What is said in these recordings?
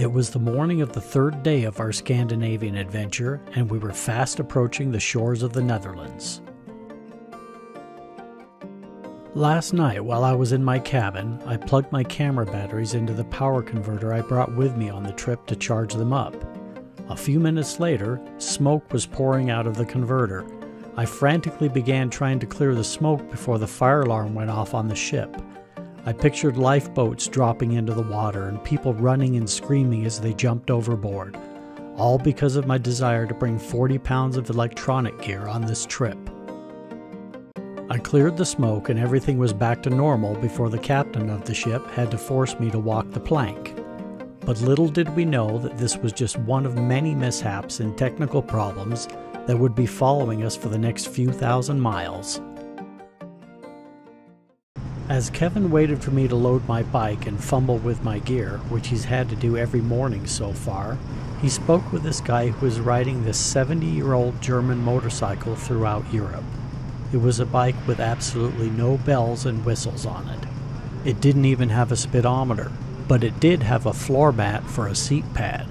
It was the morning of the third day of our Scandinavian adventure, and we were fast approaching the shores of the Netherlands. Last night, while I was in my cabin, I plugged my camera batteries into the power converter I brought with me on the trip to charge them up. A few minutes later, smoke was pouring out of the converter. I frantically began trying to clear the smoke before the fire alarm went off on the ship. I pictured lifeboats dropping into the water and people running and screaming as they jumped overboard, all because of my desire to bring 40 pounds of electronic gear on this trip. I cleared the smoke and everything was back to normal before the captain of the ship had to force me to walk the plank. But little did we know that this was just one of many mishaps and technical problems that would be following us for the next few thousand miles. As Kevin waited for me to load my bike and fumble with my gear, which he's had to do every morning so far, he spoke with this guy who was riding this 70-year-old German motorcycle throughout Europe. It was a bike with absolutely no bells and whistles on it. It didn't even have a speedometer, but it did have a floor mat for a seat pad.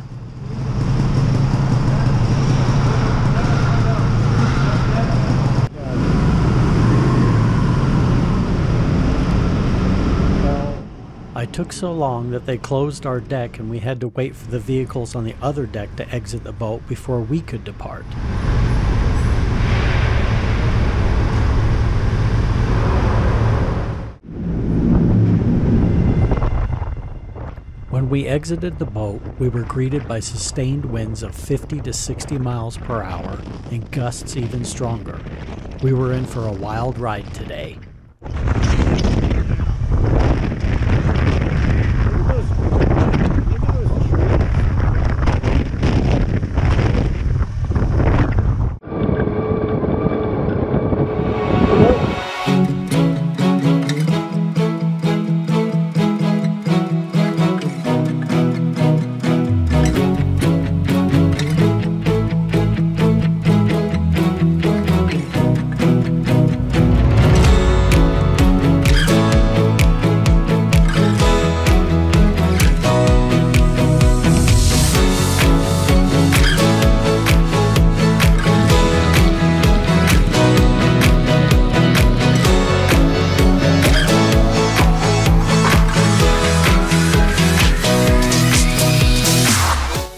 I took so long that they closed our deck and we had to wait for the vehicles on the other deck to exit the boat before we could depart. When we exited the boat, we were greeted by sustained winds of 50 to 60 miles per hour and gusts even stronger. We were in for a wild ride today.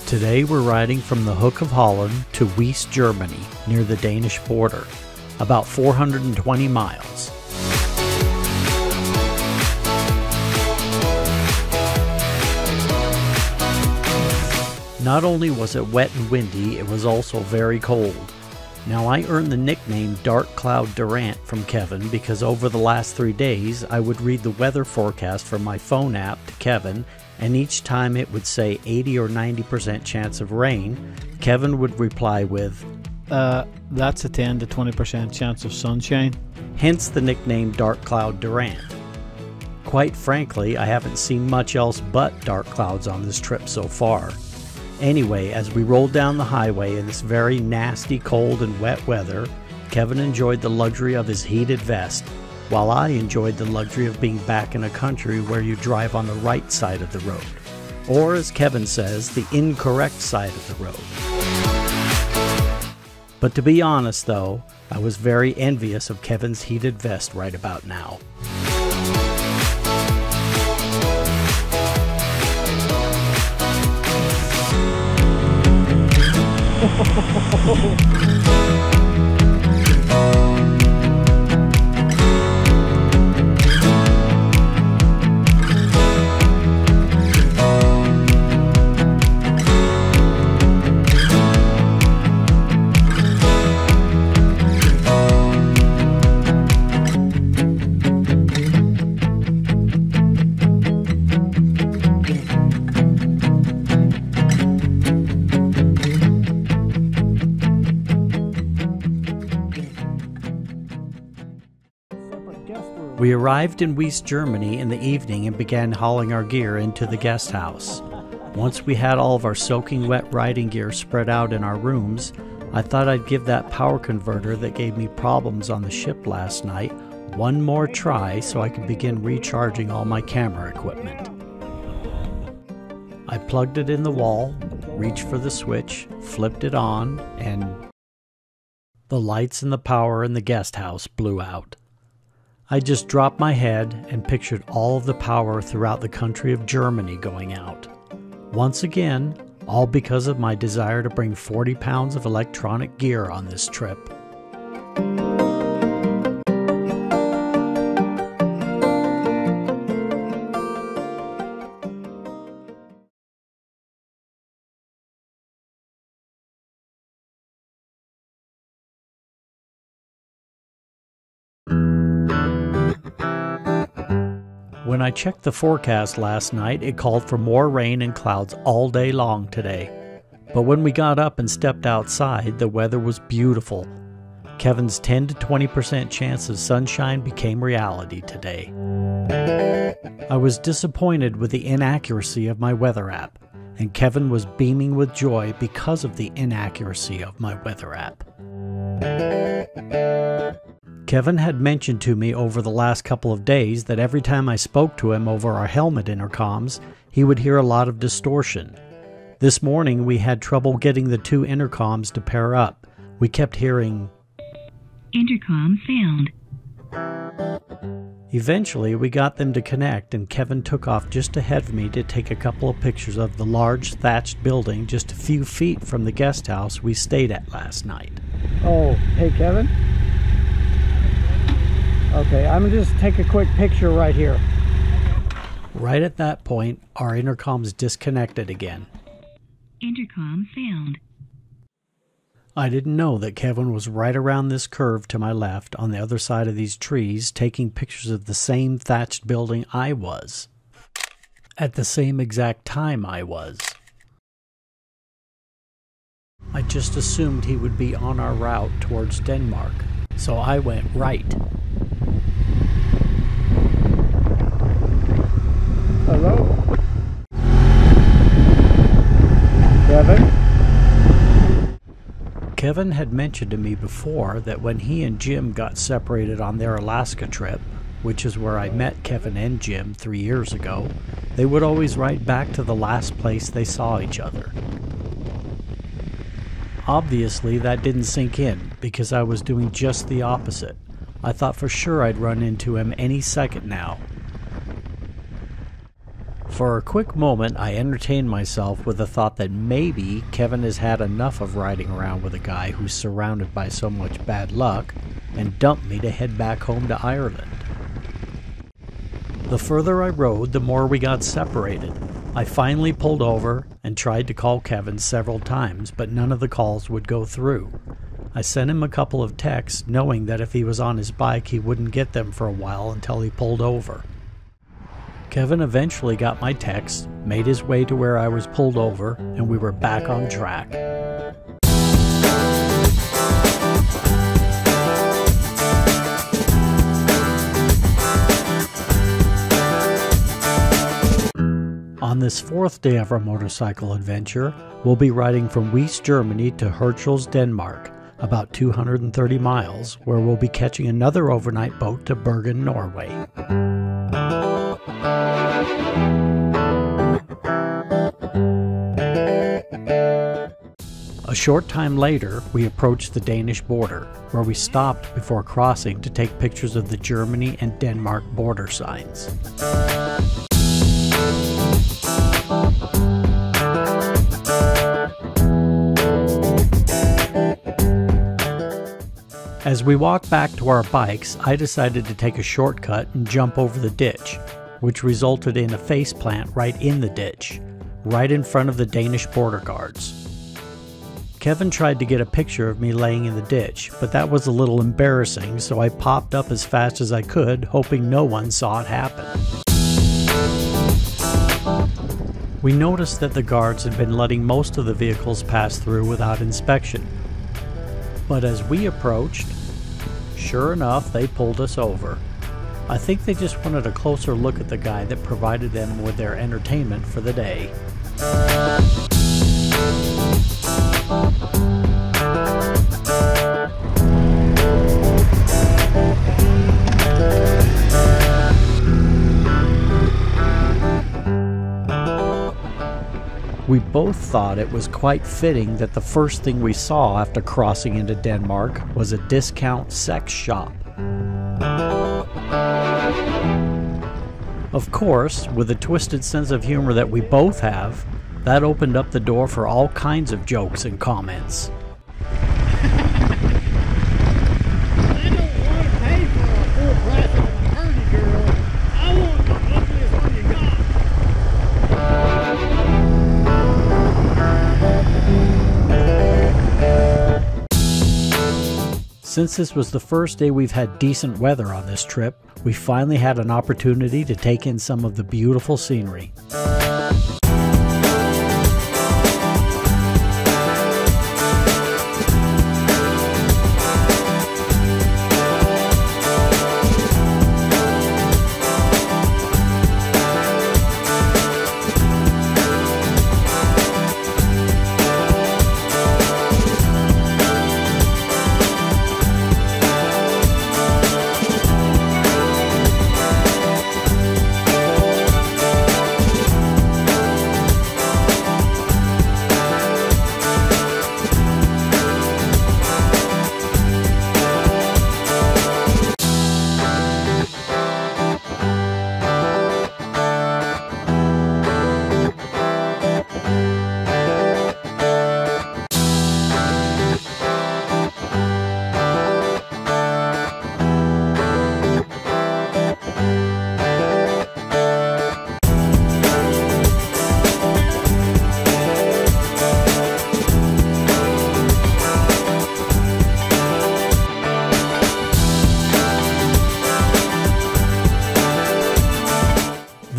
Today we're riding from the Hook of Holland to Weest, Germany, near the Danish border, about 420 miles. Not only was it wet and windy, it was also very cold. Now I earned the nickname Dark Cloud Durant from Kevin because over the last 3 days I would read the weather forecast from my phone app to Kevin, and each time it would say 80 or 90% chance of rain, Kevin would reply with, that's a 10 to 20% chance of sunshine. Hence the nickname Dark Cloud Durant. Quite frankly, I haven't seen much else but dark clouds on this trip so far. Anyway, as we rolled down the highway in this very nasty cold and wet weather, Kevin enjoyed the luxury of his heated vest, while I enjoyed the luxury of being back in a country where you drive on the right side of the road. Or as Kevin says, the incorrect side of the road. But to be honest though, I was very envious of Kevin's heated vest right about now. We arrived in Weest, Germany in the evening and began hauling our gear into the guest house. Once we had all of our soaking wet riding gear spread out in our rooms, I thought I'd give that power converter that gave me problems on the ship last night one more try so I could begin recharging all my camera equipment. I plugged it in the wall, reached for the switch, flipped it on, and the lights and the power in the guest house blew out. I just dropped my head and pictured all of the power throughout the country of Germany going out. Once again, all because of my desire to bring 40 pounds of electronic gear on this trip. When I checked the forecast last night, it called for more rain and clouds all day long today. But when we got up and stepped outside, the weather was beautiful. Kevin's 10 to 20% chance of sunshine became reality today. I was disappointed with the inaccuracy of my weather app, and Kevin was beaming with joy because of the inaccuracy of my weather app. Kevin had mentioned to me over the last couple of days that every time I spoke to him over our helmet intercoms, he would hear a lot of distortion. This morning we had trouble getting the two intercoms to pair up. We kept hearing, "Intercom failed." Eventually we got them to connect, and Kevin took off just ahead of me to take a couple of pictures of the large thatched building just a few feet from the guest house we stayed at last night. Oh, hey Kevin? Okay, I'm gonna just take a quick picture right here. Right at that point, our intercoms disconnected again. Intercom failed. I didn't know that Kevin was right around this curve to my left on the other side of these trees taking pictures of the same thatched building I was. At the same exact time I was. I just assumed he would be on our route towards Denmark, so I went right. Hello? Kevin? Kevin had mentioned to me before that when he and Jim got separated on their Alaska trip, which is where I met Kevin and Jim 3 years ago, they would always ride back to the last place they saw each other. Obviously, that didn't sink in because I was doing just the opposite. I thought for sure I'd run into him any second now. For a quick moment, I entertained myself with the thought that maybe Kevin has had enough of riding around with a guy who's surrounded by so much bad luck and dumped me to head back home to Ireland. The further I rode, the more we got separated. I finally pulled over and tried to call Kevin several times, but none of the calls would go through. I sent him a couple of texts, knowing that if he was on his bike, he wouldn't get them for a while until he pulled over. Kevin eventually got my text, made his way to where I was pulled over, and we were back on track. On this fourth day of our motorcycle adventure, we'll be riding from Wies, Germany to Hirtshals, Denmark, about 230 miles, where we'll be catching another overnight boat to Bergen, Norway. A short time later, we approached the Danish border, where we stopped before crossing to take pictures of the Germany and Denmark border signs. As we walked back to our bikes, I decided to take a shortcut and jump over the ditch, which resulted in a faceplant right in the ditch, right in front of the Danish border guards. Kevin tried to get a picture of me laying in the ditch, but that was a little embarrassing, so I popped up as fast as I could, hoping no one saw it happen. We noticed that the guards had been letting most of the vehicles pass through without inspection. But as we approached, sure enough, they pulled us over. I think they just wanted a closer look at the guy that provided them with their entertainment for the day. both thought it was quite fitting that the first thing we saw after crossing into Denmark was a discount sex shop. Of course, with a twisted sense of humor that we both have, that opened up the door for all kinds of jokes and comments. Since this was the first day we've had decent weather on this trip, we finally had an opportunity to take in some of the beautiful scenery.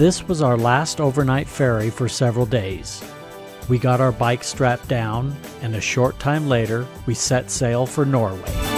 This was our last overnight ferry for several days. We got our bikes strapped down, and a short time later, we set sail for Norway.